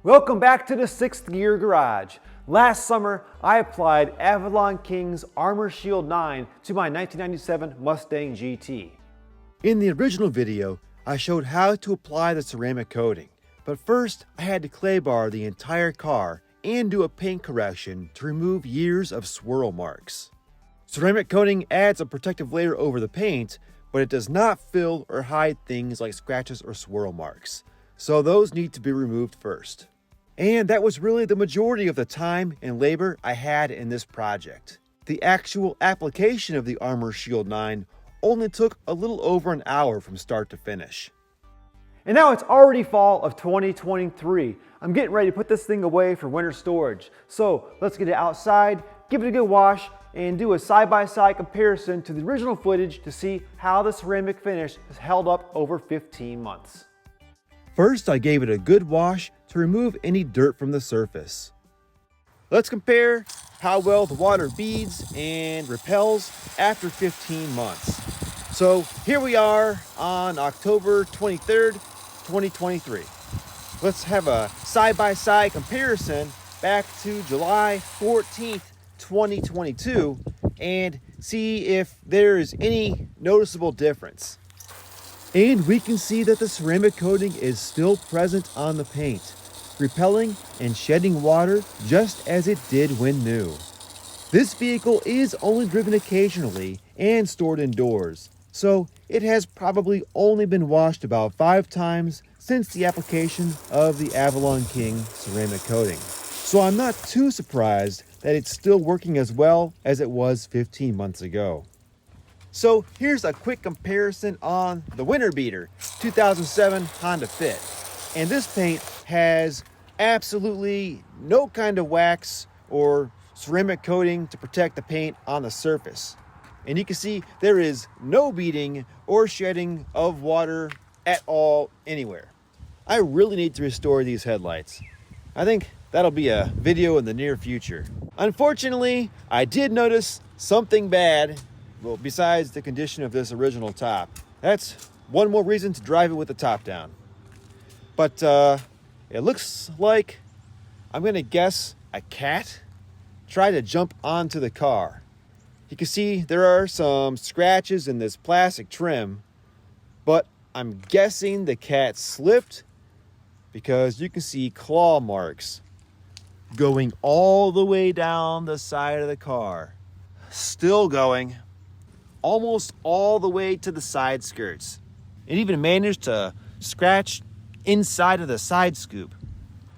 Welcome back to the Sixth Gear Garage. Last summer, I applied Avalon King's Armor Shield 9 to my 1997 Mustang GT. In the original video, I showed how to apply the ceramic coating, but first I had to clay bar the entire car and do a paint correction to remove years of swirl marks. Ceramic coating adds a protective layer over the paint, but it does not fill or hide things like scratches or swirl marks, so those need to be removed first. And that was really the majority of the time and labor I had in this project. The actual application of the Armor Shield 9 only took a little over an hour from start to finish. And now it's already fall of 2023. I'm getting ready to put this thing away for winter storage. So let's get it outside, give it a good wash, and do a side-by-side comparison to the original footage to see how the ceramic finish has held up over 15 months. First, I gave it a good wash to remove any dirt from the surface. Let's compare how well the water beads and repels after 15 months. So here we are on October 23rd, 2023. Let's have a side-by-side comparison back to July 14th, 2022 and see if there is any noticeable difference. And we can see that the ceramic coating is still present on the paint, repelling and shedding water just as it did when new. This vehicle is only driven occasionally and stored indoors, so it has probably only been washed about 5 times since the application of the Avalon King ceramic coating. So I'm not too surprised that it's still working as well as it was 15 months ago. So here's a quick comparison on the Winter Beater 2007 Honda Fit. And this paint has absolutely no kind of wax or ceramic coating to protect the paint on the surface. And you can see there is no beading or shedding of water at all anywhere. I really need to restore these headlights. I think that'll be a video in the near future. Unfortunately, I did notice something bad. Well, besides the condition of this original top. That's one more reason to drive it with the top down. But it looks like, I'm gonna guess, a cat tried to jump onto the car. You can see there are some scratches in this plastic trim, but I'm guessing the cat slipped because you can see claw marks going all the way down the side of the car. Still going. Almost all the way to the side skirts. It even managed to scratch inside of the side scoop.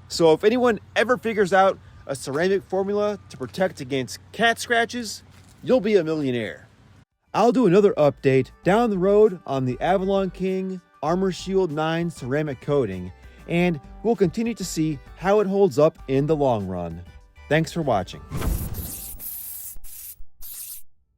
So if anyone ever figures out a ceramic formula to protect against cat scratches, you'll be a millionaire. I'll do another update down the road on the Avalon King Armor Shield 9 ceramic coating, and we'll continue to see how it holds up in the long run. Thanks for watching.